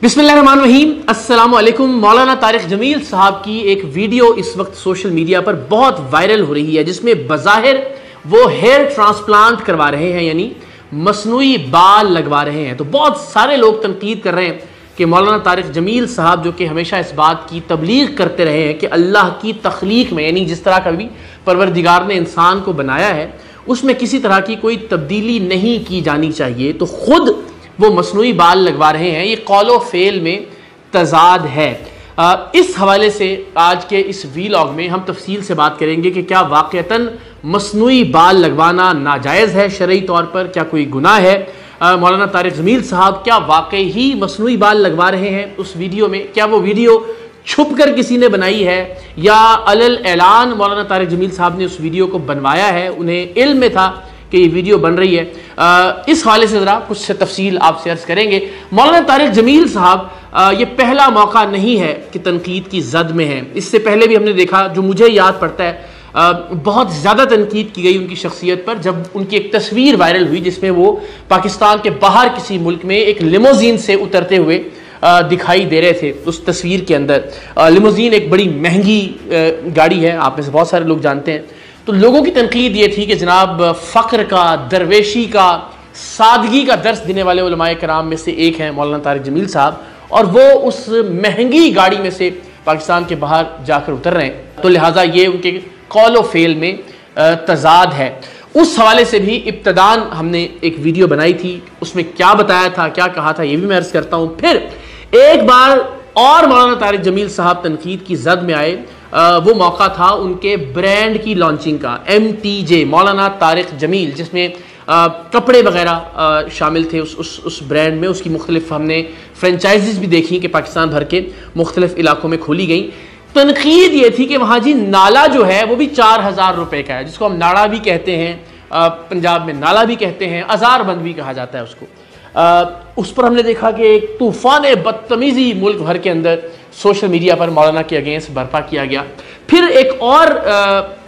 बिस्मिल्लाहिर्रहमानिर्रहीम। अस्सलाम वालेकुम। मौलाना तारिक जमील साहब की एक वीडियो इस वक्त सोशल मीडिया पर बहुत वायरल हो रही है, जिसमें बज़ाहिर वो हेयर ट्रांसप्लांट करवा रहे हैं, यानी मसनूई बाल लगवा रहे हैं। तो बहुत सारे लोग तनकीद कर रहे हैं कि मौलाना तारिक जमील साहब, जो कि हमेशा इस बात की तबलीग करते रहे हैं कि अल्लाह की तख्लीक में, यानी जिस तरह का भी परवरदिगार ने इंसान को बनाया है उसमें किसी तरह की कोई तब्दीली नहीं की जानी चाहिए, तो खुद वो मसनूई बाल लगवा रहे हैं। ये कौलो फेल में तजाद है। इस हवाले से आज के इस वीलॉग में हम तफसील से बात करेंगे कि क्या वाक़तन मसनूई बाल लगवाना नाजायज़ है शरई तौर पर, क्या कोई गुनाह है। मौलाना तारिक जमील साहब क्या वाकई ही मसनूई बाल लगवा रहे हैं उस वीडियो में? क्या वो वीडियो छुप कर किसी ने बनाई है या अलल ऐलान मौलाना तारिक जमील साहब ने उस वीडियो को बनवाया है, उन्हें इल्म में था कि ये वीडियो बन रही है? इस हवाले से ज़रा कुछ तफसील आपसे अर्ज़ करेंगे। मौलाना तारिक जमील साहब, ये पहला मौका नहीं है कि तनकीद की जद में है। इससे पहले भी हमने देखा, जो मुझे याद पड़ता है, बहुत ज़्यादा तनकीद की गई उनकी शख्सियत पर जब उनकी एक तस्वीर वायरल हुई जिसमें वो पाकिस्तान के बाहर किसी मुल्क में एक लिमोजीन से उतरते हुए दिखाई दे रहे थे। उस तस्वीर के अंदर लिमोजीन एक बड़ी महंगी गाड़ी है, आप में से बहुत सारे लोग जानते हैं। तो लोगों की तनकीद ये थी कि जनाब फ़क्र का, दरवेशी का, सादगी का दर्स देने वाले उलमाए कराम में से एक हैं मौलाना तारिक जमील साहब, और वो उस महंगी गाड़ी में से पाकिस्तान के बाहर जाकर उतर रहे हैं। तो लिहाजा ये उनके कौलो फेल में तजाद है। उस हवाले से भी इब्तदान हमने एक वीडियो बनाई थी, उसमें क्या बताया था, क्या कहा था, ये भी मैं अर्ज़ करता हूँ। फिर एक बार और मौलाना तारिक जमील साहब तनकीद की जद में आए। वो मौका था उनके ब्रांड की लॉन्चिंग का, MTJ मौलाना तारिक जमील, जिसमें कपड़े वगैरह शामिल थे उस ब्रांड में। उसकी मुख्तलिफ हमने फ्रेंचाइजीज भी देखी कि पाकिस्तान भर के मुख्तलिफ इलाकों में खोली गई। तनकीद ये थी कि वहाँ जी नाला जो है वो भी 4000 रुपये का है, जिसको हम नाड़ा भी कहते हैं, पंजाब में नाला भी कहते हैं, अज़ारबंद भी कहा जाता है उसको। उस पर हमने देखा कि एक तूफ़ान बदतमीज़ी मुल्क भर के अंदर सोशल मीडिया पर मौलाना के अगेंस्ट बर्पा किया गया। फिर एक और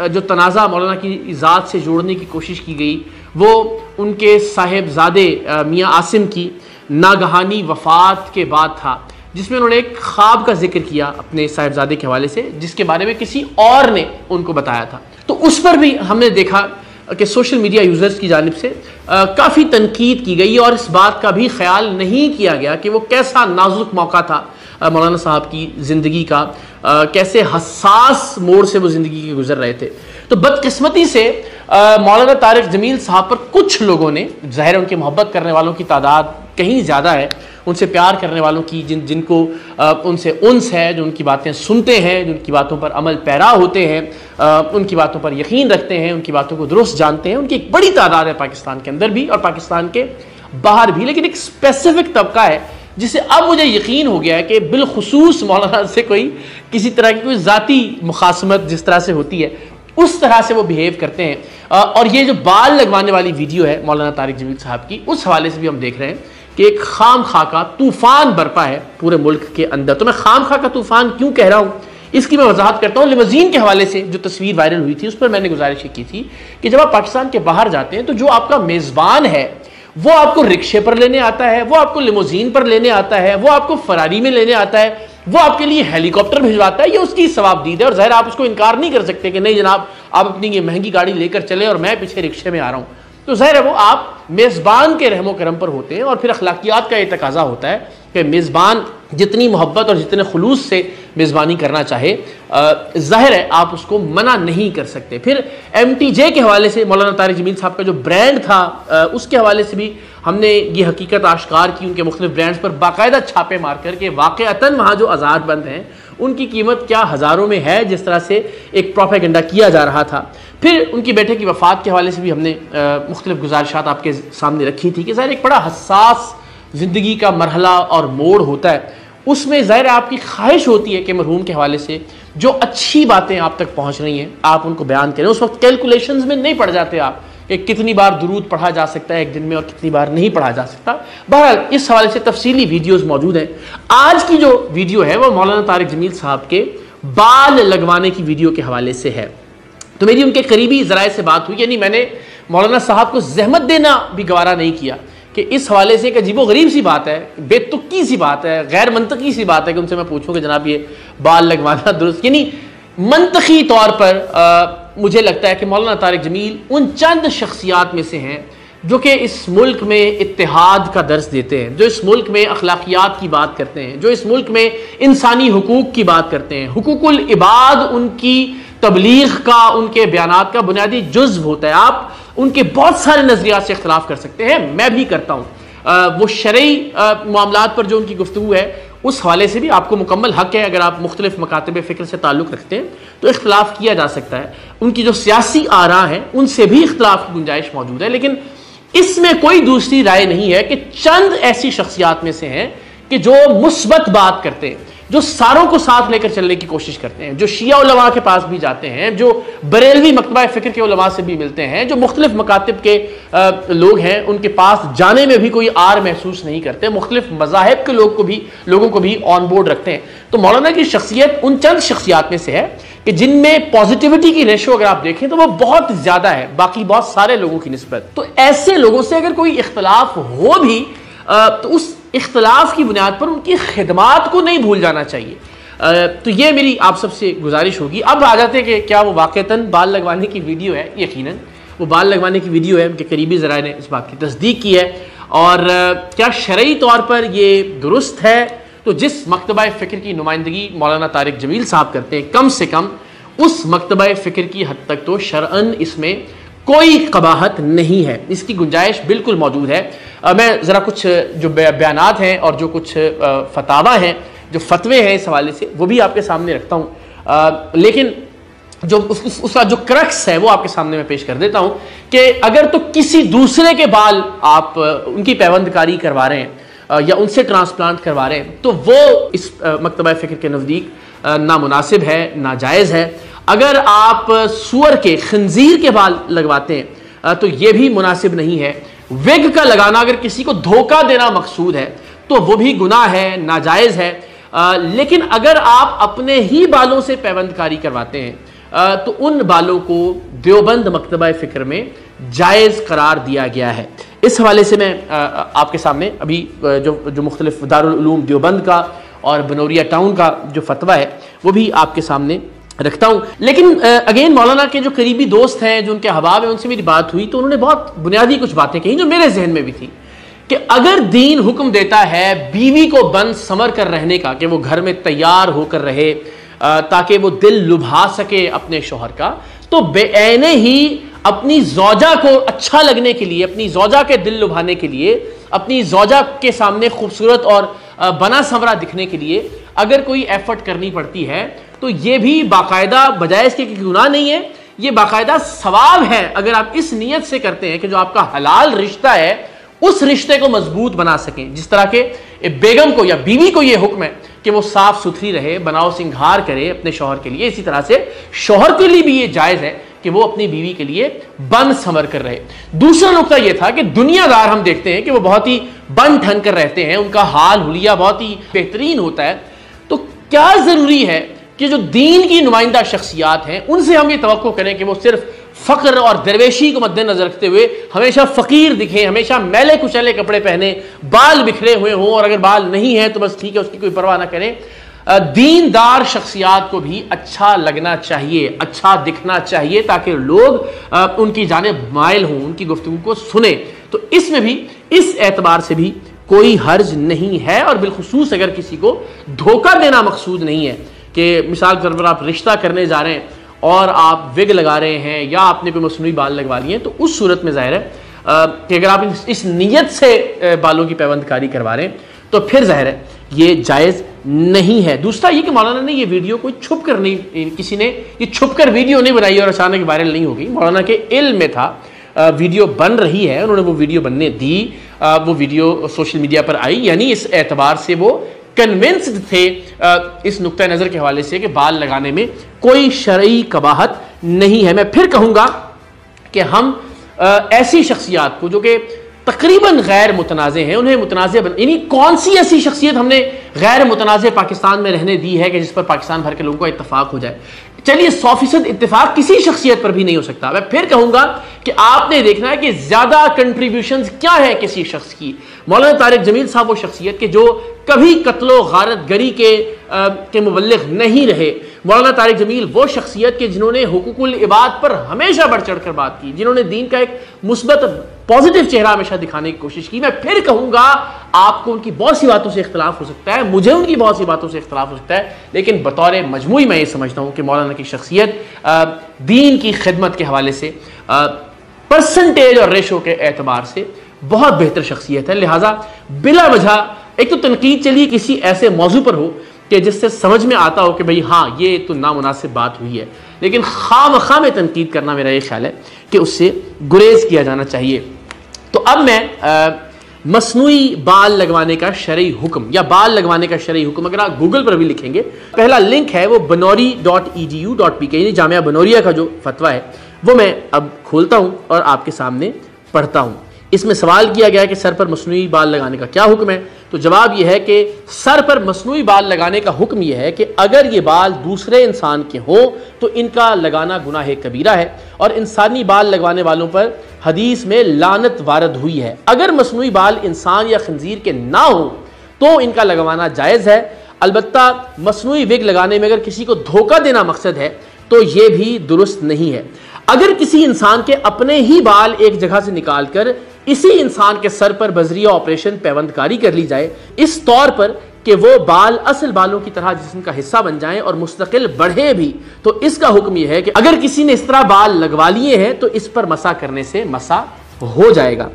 जो तनाज़ा मौलाना की ज़ात से जोड़ने की कोशिश की गई, वो उनके साहिबजादे मियाँ आसिम की नागहानी वफ़ात के बाद था, जिसमें उन्होंने एक ख्वाब का जिक्र किया अपने साहिबजादे के हवाले से, जिसके बारे में किसी और ने उनको बताया था। तो उस पर भी हमने देखा कि सोशल मीडिया यूज़र्स की जानिब से काफ़ी तनकीद की गई और इस बात का भी ख्याल नहीं किया गया कि वो कैसा नाजुक मौका था मौलाना साहब की ज़िंदगी का, कैसे हसास मोड़ से वो ज़िंदगी के गुजर रहे थे। तो बदकिस्मती से मौलाना तारिक जमील साहब पर कुछ लोगों ने, ज़ाहिर उनके मोहब्बत करने वालों की तादाद कहीं ज़्यादा है, उनसे प्यार करने वालों की, जिनको उनसे उन्स है, जो उनकी बातें सुनते हैं, जो उनकी बातों पर अमल पैरा होते हैं, उनकी बातों पर यकीन रखते हैं, उनकी बातों को दुरुस्त जानते हैं, उनकी एक बड़ी तादाद है पाकिस्तान के अंदर भी और पाकिस्तान के बाहर भी। लेकिन एक स्पेसिफिक तबका है जिसे अब मुझे यकीन हो गया है कि बिलखुसूस मौलाना से किसी तरह की कोई ज़ाती मुखासमत जिस तरह से होती है उस तरह से वो बिहेव करते हैं। और ये जो बाल लगवाने वाली वीडियो है मौलाना तारिक जमील साहब की, उस हवाले से भी हम देख रहे हैं कि एक खाम खा का तूफ़ान बरपा है पूरे मुल्क के अंदर। तो मैं खाम खा का तूफ़ान क्यों कह रहा हूँ, इसकी मैं वजाहत करता हूँ। लिमोजीन के हवाले से जो तस्वीर वायरल हुई थी उस पर मैंने गुजारिश की थी कि जब आप पाकिस्तान के बाहर जाते हैं तो जो आपका मेज़बान है वो आपको रिक्शे पर लेने आता है, वो आपको लिमोजीन पर लेने आता है, वो आपको फरारी में लेने आता है, वो आपके लिए हेलीकॉप्टर भिजवाता है, ये उसकी सवाबदीद है। और ज़ाहिर आप उसको इनकार नहीं कर सकते कि नहीं जनाब आप अपनी ये महंगी गाड़ी लेकर चले और मैं पीछे रिक्शे में आ रहा हूँ। तो ज़ाहिर है वो आप मेज़बान के रहमो करम पर होते हैं और फिर अखलाकियात का ये तकाजा होता है कि मेज़बान जितनी मोहब्बत और जितने खुलूस से मेज़बानी करना चाहे, ज़ाहिर है आप उसको मना नहीं कर सकते। फिर MTJ के हवाले से मौलाना तारिक जमील साहब का जो ब्रांड था उसके हवाले से भी हमने ये हकीकत आश्कार की, उनके मुख्तलिफ ब्रांड्स पर बाकायदा छापे मार कर के वाक़अतन वहाँ जो अज़ारबंद हैं उनकी कीमत क्या हज़ारों में है, जिस तरह से एक प्रोपेगेंडा किया जा रहा था। फिर उनकी बेटे की वफ़ात के हवाले से भी हमने मुख्तलिफ गुजारिशात आपके सामने रखी थी कि ज़ाहिर एक बड़ा हसास ज़िंदगी का मरहला और मोड़ होता है, उसमें ज़ाहिर आपकी ख्वाहिश होती है कि मरहूम के हवाले से जो अच्छी बातें आप तक पहुँच रही हैं आप उनको बयान करें। उस वक्त कैलकुलेशंस में नहीं पड़ जाते आप कि कितनी बार दुरूद पढ़ा जा सकता है एक दिन में और कितनी बार नहीं पढ़ा जा सकता। बहरहाल इस हवाले से तफसीली वीडियोज़ मौजूद हैं। आज की जो वीडियो है वो मौलाना तारिक जमील साहब के बाल लगवाने की वीडियो के हवाले से है। तो मेरी उनके करीबी ज़राए से बात हुई, यानी मैंने मौलाना साहब को जहमत देना भी गवारा नहीं किया कि इस हवाले से एक अजीबोगरीब सी बात है, बेतुकी सी बात है, गैर मंतकी सी बात है कि उनसे मैं पूछूं कि जनाब ये बाल लगवाना दुरुस्त, यानी मंतकी तौर पर मुझे लगता है कि मौलाना तारिक जमील उन चंद शख्सियात में से हैं जो कि इस मुल्क में इत्तेहाद का दर्स देते हैं, जो इस मुल्क में अखलाकियात की बात करते हैं, जो इस मुल्क में इंसानी हुकूक की बात करते हैं। हुकूकुल इबाद उनकी तबलीग का, उनके बयानात का बुनियादी जुज़्व होता है। आप उनके बहुत सारे नज़रियात से इख्तलाफ कर सकते हैं, मैं भी करता हूँ। वो शरई मामलात पर जो उनकी गुफ्तगू है उस हवाले से भी आपको मुकम्मल हक है, अगर आप मुख्तलिफ मकातब फ़िक्र से ताल्लुक़ रखते हैं तो इख्तलाफ किया जा सकता है। उनकी जो सियासी आरा हैं उनसे भी इख्तलाफ की गुंजाइश मौजूद है, लेकिन इसमें कोई दूसरी राय नहीं है कि चंद ऐसी शख्सियात में से हैं कि जो मुस्बत बात करते हैं, जो सारों को साथ लेकर चलने की कोशिश करते हैं, जो शिया उलमा के पास भी जाते हैं, जो बरेलवी मकतबा फ़िक्र के उलमा से भी मिलते हैं, जो मुख्तलिफ मकातिब के लोग हैं उनके पास जाने में भी कोई आर महसूस नहीं करते, मुख्तलिफ मज़ाहिब के लोगों को भी ऑन बोर्ड रखते हैं। तो मौलाना की शख्सियत उन चंद शख्सियात में से है कि जिनमें पॉजिटिविटी की रेशो अगर आप देखें तो वो बहुत ज़्यादा है बाकी बहुत सारे लोगों की निस्बत। तो ऐसे लोगों से अगर कोई इख्तलाफ हो भी तो उस इख्तलाफ की बुनियाद पर उनकी खिदमात को नहीं भूल जाना चाहिए। तो ये मेरी आप सबसे गुजारिश होगी। अब आ जाते हैं कि क्या वो वाक़तन बाल लगवाने की वीडियो है। यकीनन वो बाल लगवाने की वीडियो है, उनके करीबी ज़राए ने इस बात की तस्दीक की है। और क्या शरई तौर पर ये दुरुस्त है? तो जिस मकतबा फ़िक्र की नुमाइंदगी मौलाना तारिक जमील साहब करते हैं, कम से कम उस मकतबा फ़िक्र की हद तक तो शरअन इसमें कोई कबाहत नहीं है, इसकी गुंजाइश बिल्कुल मौजूद है। मैं ज़रा कुछ जो बयानात हैं और जो कुछ फतावा हैं, जो फतवे हैं इस हवाले से, वो भी आपके सामने रखता हूँ। लेकिन जो उसका जो क्रक्स है वो आपके सामने मैं पेश कर देता हूँ कि अगर तो किसी दूसरे के बाल आप उनकी पैबंदकारी करवा रहे हैं या उनसे ट्रांसप्लांट करवा रहे हैं तो वो इस मकतबा फ़िक्र के नज़दीक नामुनासिब है, नाजायज़ है। अगर आप सूअर के, खंजीर के बाल लगवाते हैं तो ये भी मुनासिब नहीं है। विग का लगाना अगर किसी को धोखा देना मकसूद है तो वो भी गुनाह है, नाजायज़ है। लेकिन अगर आप अपने ही बालों से पैबंदकारी करवाते हैं तो उन बालों को देवबंद मकतबा फ़िक्र में जायज़ करार दिया गया है। इस हवाले से मैं आपके सामने अभी जो मुख्तलिफ दारुल उलूम देवबंद का और बनौरिया टाउन का जो फतवा है वो भी आपके सामने रखता हूं। लेकिन अगेन मौलाना के जो करीबी दोस्त हैं, जो उनके अहबाब हैं, उनसे मेरी बात हुई तो उन्होंने बहुत बुनियादी कुछ बातें कही जो मेरे जहन में भी थी कि अगर दीन हुक्म देता है बीवी को बंद समर कर रहने का, कि वो घर में तैयार होकर रहे ताकि वो दिल लुभा सके अपने शौहर का, तो बेऐने ही अपनी ज़ौजा को अच्छा लगने के लिए, अपनी ज़ौजा के दिल लुभाने के लिए, अपनी ज़ौजा के सामने खूबसूरत और बना संवरा दिखने के लिए अगर कोई एफर्ट करनी पड़ती है तो ये भी बाकायदा, बजाय इसके कि गुनाह नहीं है, ये बाकायदा सवाब है अगर आप इस नीयत से करते हैं कि जो आपका हलाल रिश्ता है उस रिश्ते को मजबूत बना सकें। जिस तरह के बेगम को या बीवी को ये हुक्म है कि वो साफ सुथरी रहे, बनाओ सिंगार करे अपने शौहर के लिए, इसी तरह से शौहर के लिए भी ये जायज़ है कि वो अपनी बीवी के लिए बन समर कर रहे। दूसरा नुकता यह था कि दुनियादार हम देखते हैं कि वो बहुत ही बन ठन कर रहते हैं, उनका हाल हुलिया बहुत ही बेहतरीन होता है। तो क्या ज़रूरी है कि जो दीन की नुमाइंदा शख्सियात हैं उनसे हम ये तवक्को करें कि वो सिर्फ फ़क्र और दरवेशी को मद्देनजर रखते हुए हमेशा फ़कीर दिखें, हमेशा मैले कुचले कपड़े पहने, बाल बिखरे हुए हों, और अगर बाल नहीं है तो बस ठीक है, उसकी कोई परवाह ना करें। दीनदार शख्सियात को भी अच्छा लगना चाहिए, अच्छा दिखना चाहिए ताकि लोग उनकी जानिब माइल हों, उनकी गुफ्तगू को सुने। तो इसमें भी, इस एतबार से भी कोई हर्ज नहीं है। और बिलखुसूस अगर किसी को धोखा देना मकसूद नहीं है कि मिसाल के तौर पर आप रिश्ता करने जा रहे हैं और आप विग लगा रहे हैं या आपने कोई मसनूई बाल लगवा लिए हैं, तो उस सूरत में ज़ाहिर है कि अगर आप इस नीयत से बालों की पैबंदकारी करवा रहे हैं तो फिर ज़ाहिर है ये जायज़ नहीं है। दूसरा ये कि मौलाना ने ये वीडियो कोई छुप कर नहीं, किसी ने ये छुप कर वीडियो नहीं बनाई और अचानक वायरल नहीं हो गई। मौलाना के इल्म में था, वीडियो बन रही है, उन्होंने वो वीडियो बनने दी, वो वीडियो सोशल मीडिया पर आई, यानी इस एतबार से वो कन्विंस्ड थे इस नुक्ता नज़र के हवाले से कि बाल लगाने में कोई शरई कबाहत नहीं है। मैं फिर कहूँगा कि हम ऐसी शख्सियात को जो कि तकरीबन गैर मुतनाज़े हैं उन्हें मुतनाज़े यानी कौन सी ऐसी शख्सियत हमने गैर मुतनाज़े पाकिस्तान में रहने दी है कि जिस पर पाकिस्तान भर के लोगों का इत्तफाक हो जाए? चलिए 100% इत्तेफाक किसी शख्सियत पर भी नहीं हो सकता। मैं फिर कहूंगा कि आपने देखना है कि ज्यादा कंट्रीब्यूशंस क्या है किसी शख्स की। मौलाना तारिक जमील साहब वो शख्सियत के जो कभी कत्लो गारत गरी के मुबल्लिग नहीं रहे। मौलाना तारिक जमील वो शख्सियत के जिन्होंने हुकूकुल इबाद पर हमेशा बढ़ चढ़ कर बात की, जिन्होंने दीन का एक मुस्बत पॉजिटिव चेहरा हमेशा दिखाने की कोशिश की। मैं फिर कहूंगा आपको उनकी बहुत सी बातों से इख्तलाफ हो सकता है, मुझे उनकी बहुत सी बातों से इख्तलाफ हो सकता है, लेकिन बतौर मजमूई मैं ये समझता हूं कि मौलाना की शख्सियत दीन की खिदमत के हवाले से परसेंटेज और रेशो के एतबार से बहुत बेहतर शख्सियत है। लिहाजा बिला वजह एक तो तनकीद चलिए किसी ऐसे मौजू पर हो कि जिससे समझ में आता हो कि भाई हाँ ये तो नामुनासिब बात हुई है, लेकिन खामखा में तनकीद करना मेरा ये ख्याल है कि उससे गुरेज किया जाना चाहिए। तो अब मैं मसनूई बाल लगवाने का शरई हुक्म या बाल लगवाने का शरई हुक्म अगर आप गूगल पर भी लिखेंगे, पहला लिंक है वो बनौरी.edu.pk यानी जामिया बनौरिया का जो फतवा है वो मैं अब खोलता हूं और आपके सामने पढ़ता हूं। इसमें सवाल किया गया है कि सर पर मसनूई बाल लगाने का क्या हुक्म है। तो जवाब यह है कि सर पर मसनूई बाल लगाने का हुक्म यह है कि अगर ये बाल दूसरे इंसान के हों तो इनका लगाना गुनाह कबीरा है और इंसानी बाल लगवाने वालों पर हदीस में लानत वारद हुई है। अगर मसनूई बाल इंसान या खंजीर के ना हो तो इनका लगवाना जायज़ है। अलबत्ता मसनूई विग लगाने में अगर किसी को धोखा देना मकसद है तो यह भी दुरुस्त नहीं है। अगर किसी इंसान के अपने ही बाल एक जगह से निकालकर इसी इंसान के सर पर बजरिया ऑपरेशन पैबंदकारी कर ली जाए इस तौर पर कि वो बाल असल बालों की तरह जिस्म का हिस्सा बन जाएं और मुस्तकिल बढ़े भी, तो इसका हुक्म यह है कि अगर किसी ने इस तरह बाल लगवा लिए हैं तो इस पर मसा करने से मसा हो जाएगा।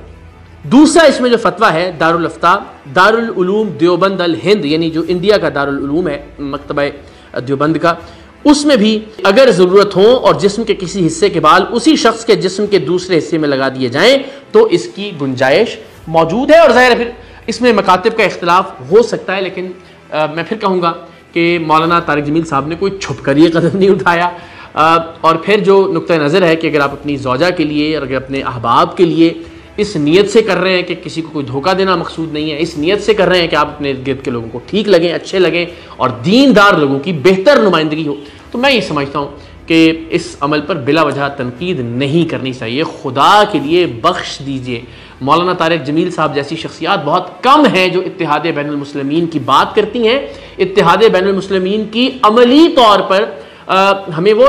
दूसरा इसमें जो फतवा है दारुल अफ्ता दारुल उलूम देवबंद अल हिंद यानी जो इंडिया का दारुल उलूम है मकतबा देवबंद का, उसमें भी अगर ज़रूरत हो और जिस्म के किसी हिस्से के बाल उसी शख्स के जिस्म के दूसरे हिस्से में लगा दिए जाएं तो इसकी गुंजाइश मौजूद है। और ज़ाहिर है फिर इसमें मकातिब का इख्तलाफ हो सकता है, लेकिन मैं फिर कहूँगा कि मौलाना तारिक जमील साहब ने कोई छुप कर ये कदम नहीं उठाया। और फिर जो नुक्ता नज़र है कि अगर आप अपनी ज़ौजा के लिए और अगर अपने अहबाब के लिए इस नीयत से कर रहे हैं कि किसी को कोई धोखा देना मकसूद नहीं है, इस नीयत से कर रहे हैं कि आप अपने इर्द गिर्द के लोगों को ठीक लगें, अच्छे लगें और दीनदार लोगों की बेहतर नुमाइंदगी हो, तो मैं ये समझता हूँ कि इस अमल पर बिला वजह तनकीद नहीं करनी चाहिए। खुदा के लिए बख्श दीजिए, मौलाना तारिक जमील साहब जैसी शख्सियात बहुत कम हैं जो इत्तेहाद बैनुल मुस्लिमीन की बात करती हैं। इत्तेहाद बैनुल मुस्लिमीन की अमली तौर पर हमें वो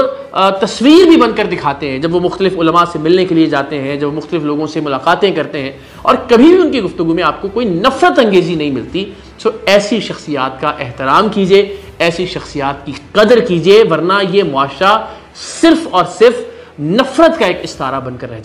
तस्वीर भी बनकर दिखाते हैं जब वो मुख्तलिफ उलमा से मिलने के लिए जाते हैं, जब वो मुख्तलिफ लोगों से मुलाकातें करते हैं और कभी भी उनकी गुफ्तगू में आपको कोई नफरत अंगेजी नहीं मिलती। सो ऐसी शख्सियात का एहतराम कीजिए, ऐसी शख्सियात की कदर कीजिए, वरना ये मुआशरा सिर्फ और सिर्फ नफरत का एक इस्तारा बनकर रह जाए।